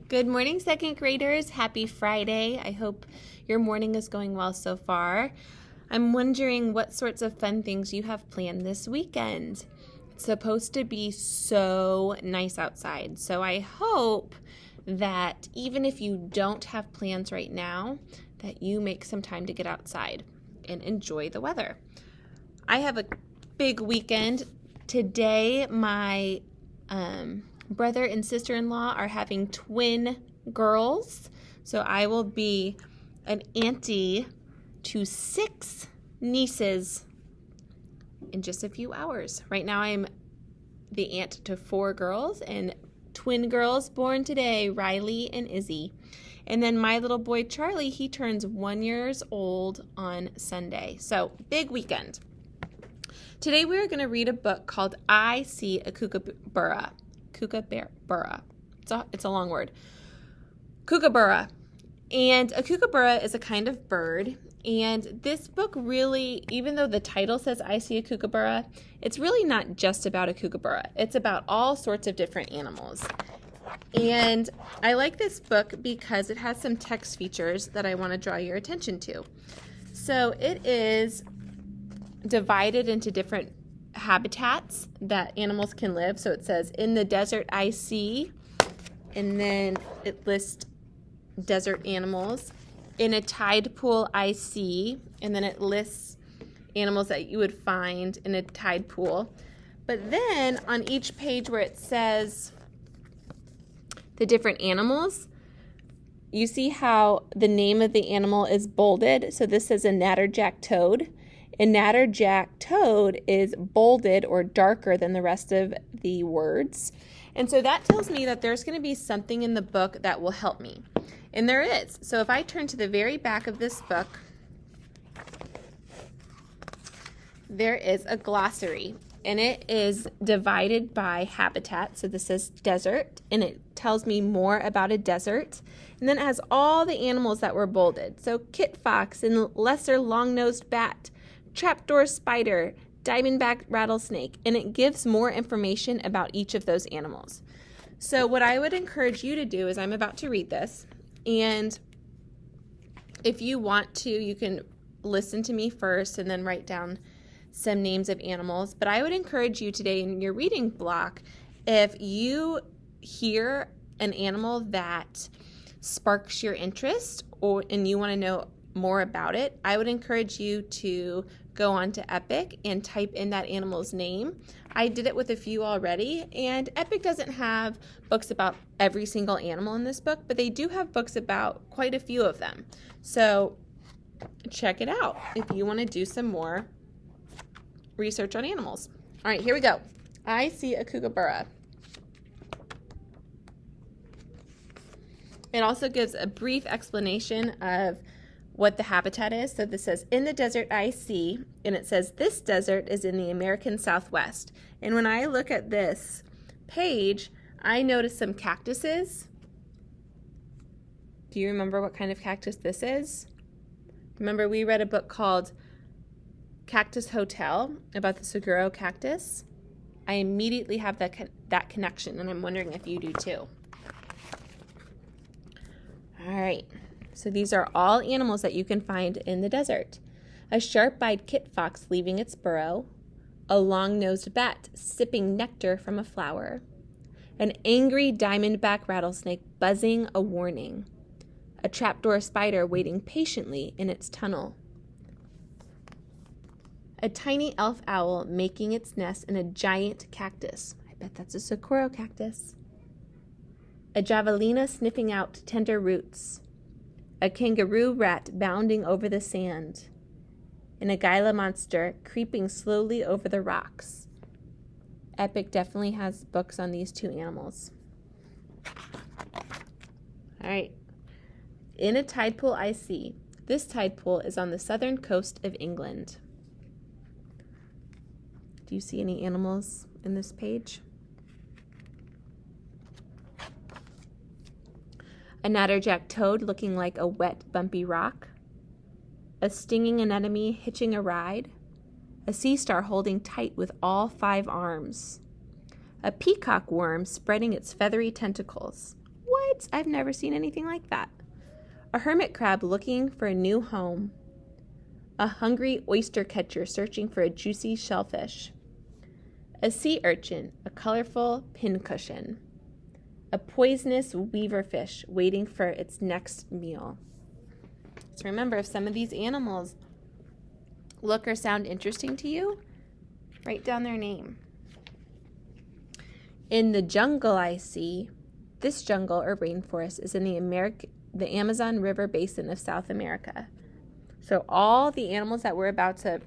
Good morning, second graders. Happy Friday. I hope your morning is going well so far. I'm wondering what sorts of fun things you have planned this weekend. It's supposed to be so nice outside, so I hope that even if you don't have plans right now, that you make some time to get outside and enjoy the weather. I have a big weekend. Today, my brother and sister-in-law are having twin girls, so I will be an auntie to 6 nieces in just a few hours. Right now I'm the aunt to 4 girls and twin girls born today, Riley and Izzy. And then my little boy Charlie, he turns 1 year old on Sunday. So big weekend. Today we're going to read a book called I See a Kookaburra. Kookaburra. It's a long word. Kookaburra. And a kookaburra is a kind of bird. And this book really, even though the title says I See a Kookaburra, it's really not just about a kookaburra. It's about all sorts of different animals. And I like this book because it has some text features that I want to draw your attention to. So it is divided into different habitats that animals can live. So it says, in the desert I see, and then it lists desert animals. In a tide pool I see, and then it lists animals that you would find in a tide pool. But then on each page where it says the different animals, you see how the name of the animal is bolded. So this is a natterjack toad. A natterjack toad is bolded or darker than the rest of the words. And so that tells me that there's going to be something in the book that will help me. And there is. So if I turn to the very back of this book, there is a glossary. And it is divided by habitat. So this is desert, and it tells me more about a desert. And then it has all the animals that were bolded. So kit fox and lesser long-nosed bat, trapdoor spider, diamondback rattlesnake, and it gives more information about each of those animals. So what I would encourage you to do is, I'm about to read this, and if you want to, you can listen to me first and then write down some names of animals. But I would encourage you today in your reading block, if you hear an animal that sparks your interest and you want to know more about it, I would encourage you to go on to Epic and type in that animal's name. I did it with a few already, and Epic doesn't have books about every single animal in this book, but they do have books about quite a few of them. So check it out if you want to do some more research on animals. All right, here we go. I see a kookaburra. It also gives a brief explanation of what the habitat is. So this says, in the desert I see, and it says this desert is in the American Southwest. And when I look at this page, I notice some cactuses. Do you remember what kind of cactus this is? Remember, we read a book called Cactus Hotel about the saguaro cactus. I immediately have that connection, and I'm wondering if you do too. All right. So these are all animals that you can find in the desert. A sharp-eyed kit fox leaving its burrow, a long-nosed bat sipping nectar from a flower, an angry diamondback rattlesnake buzzing a warning, a trapdoor spider waiting patiently in its tunnel, a tiny elf owl making its nest in a giant cactus. I bet that's a saguaro cactus. A javelina sniffing out tender roots, a kangaroo rat bounding over the sand, and a Gila monster creeping slowly over the rocks. Epic definitely has books on these 2 animals. All right. In a tide pool I see. This tide pool is on the southern coast of England. Do you see any animals in this page? A natterjack toad looking like a wet, bumpy rock, a stinging anemone hitching a ride, a sea star holding tight with all 5 arms, a peacock worm spreading its feathery tentacles. What? crickets? I've never seen anything like that. A hermit crab looking for a new home. A hungry oyster catcher searching for a juicy shellfish. A sea urchin, a colorful pincushion. A poisonous weaverfish waiting for its next meal. So remember, if some of these animals look or sound interesting to you, write down their name. In the jungle I see, this jungle or rainforest is in the Amazon River basin of South America. So all the animals that we're about to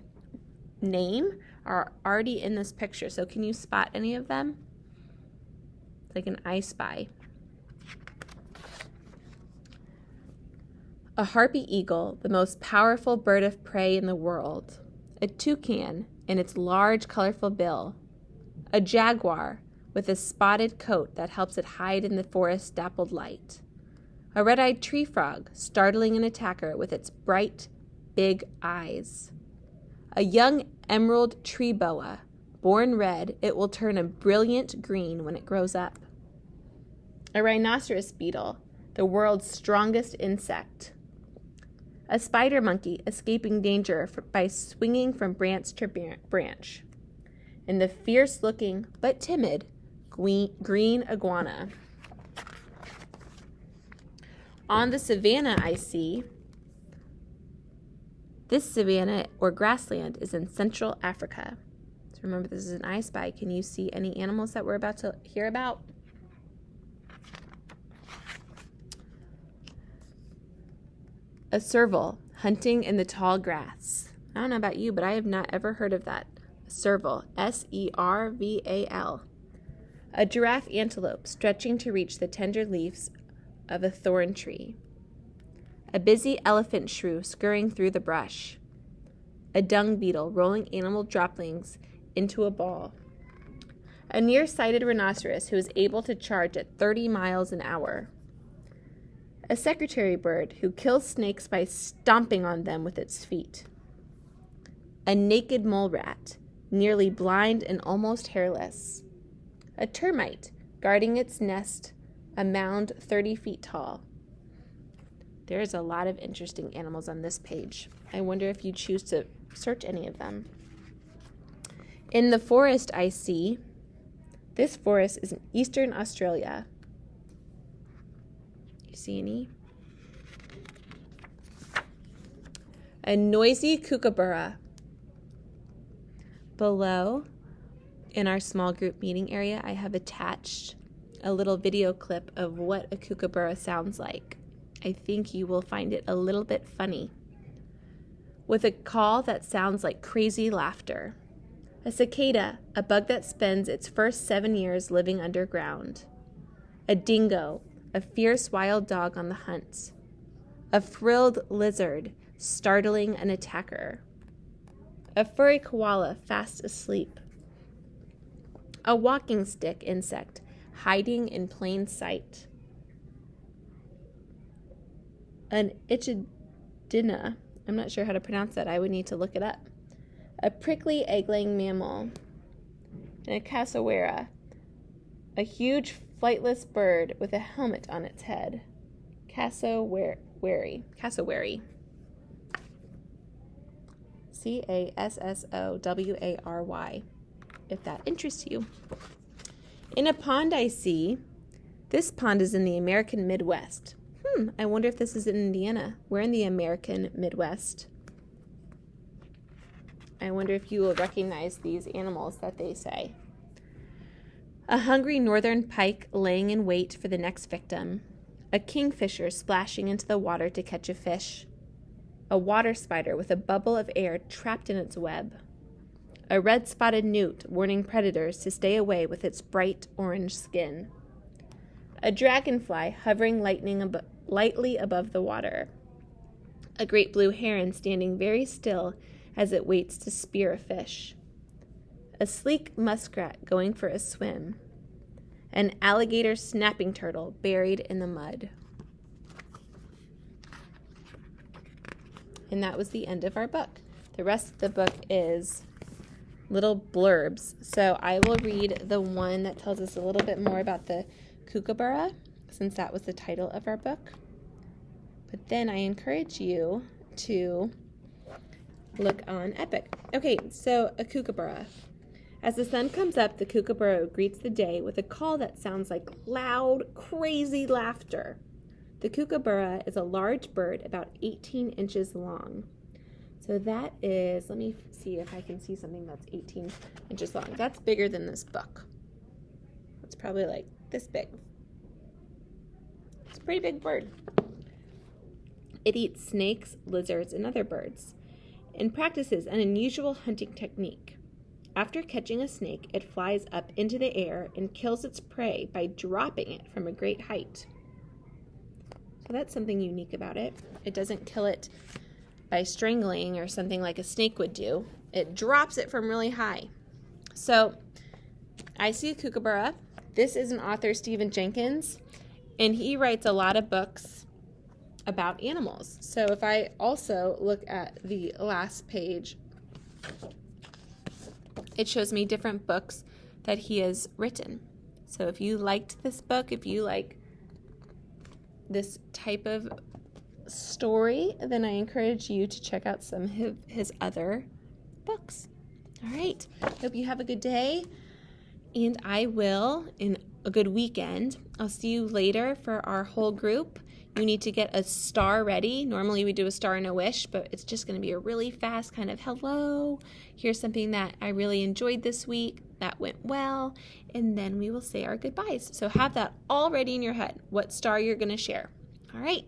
name are already in this picture. So can you spot any of them? Like an I Spy. A harpy eagle, the most powerful bird of prey in the world. A toucan in its large, colorful bill. A jaguar with a spotted coat that helps it hide in the forest's dappled light. A red-eyed tree frog, startling an attacker with its bright, big eyes. A young emerald tree boa. Born red, it will turn a brilliant green when it grows up. A rhinoceros beetle, the world's strongest insect. A spider monkey escaping danger by swinging from branch to branch. And the fierce-looking but timid green iguana. On the savanna I see, this savanna or grassland is in Central Africa. So remember, this is an I Spy. Can you see any animals that we're about to hear about? A serval hunting in the tall grass. I don't know about you, but I have not ever heard of that. A serval, S-E-R-V-A-L. A giraffe antelope stretching to reach the tender leaves of a thorn tree. A busy elephant shrew scurrying through the brush. A dung beetle rolling animal droppings into a ball. A nearsighted rhinoceros who is able to charge at 30 miles an hour. A secretary bird who kills snakes by stomping on them with its feet. A naked mole rat, nearly blind and almost hairless. A termite guarding its nest, a mound 30 feet tall. There's a lot of interesting animals on this page. I wonder if you choose to search any of them. In the forest I see, this forest is in eastern Australia. You see any? A noisy kookaburra. Below, in our small group meeting area, I have attached a little video clip of what a kookaburra sounds like. I think you will find it a little bit funny. With a call that sounds like crazy laughter. A cicada, a bug that spends its first 7 years living underground. A dingo, a fierce wild dog on the hunt. A thrilled lizard, startling an attacker. A furry koala fast asleep. A walking stick insect, hiding in plain sight. An ichthydna, I'm not sure how to pronounce that, I would need to look it up. A prickly egg-laying mammal. And a cassowary, a huge flightless bird with a helmet on its head. Cassowary. Cassowary, if that interests you. In a pond I see, this pond is in the American Midwest. I wonder if this is in Indiana. We're in the American Midwest. I wonder if you will recognize these animals that they say. A hungry northern pike laying in wait for the next victim. A kingfisher splashing into the water to catch a fish. A water spider with a bubble of air trapped in its web. A red-spotted newt warning predators to stay away with its bright orange skin. A dragonfly hovering lightly above the water. A great blue heron standing very still as it waits to spear a fish. A sleek muskrat going for a swim. An alligator snapping turtle buried in the mud. And that was the end of our book. The rest of the book is little blurbs. So I will read the one that tells us a little bit more about the kookaburra. since that was the title of our book. But then I encourage you to look on Epic. Okay, so a kookaburra. As the sun comes up, the kookaburra greets the day with a call that sounds like loud, crazy laughter. The kookaburra is a large bird about 18 inches long. So that is, let me see if I can see something that's 18 inches long. That's bigger than this book. It's probably like this big. It's a pretty big bird. It eats snakes, lizards, and other birds, and practices an unusual hunting technique. After catching a snake, it flies up into the air and kills its prey by dropping it from a great height. So that's something unique about it. It doesn't kill it by strangling or something like a snake would do. It drops it from really high. So I see a kookaburra. This is an author, Stephen Jenkins, and he writes a lot of books about animals. So if I also look at the last page, it shows me different books that he has written. So if you liked this book, if you like this type of story, then I encourage you to check out some of his other books. All right. Hope you have a good day, and I will in a good weekend. I'll see you later for our whole group. You need to get a star ready. Normally we do a star and a wish, but it's just going to be a really fast kind of hello. Here's something that I really enjoyed this week that went well, and then we will say our goodbyes. So have that all ready in your head, what star you're going to share. All right.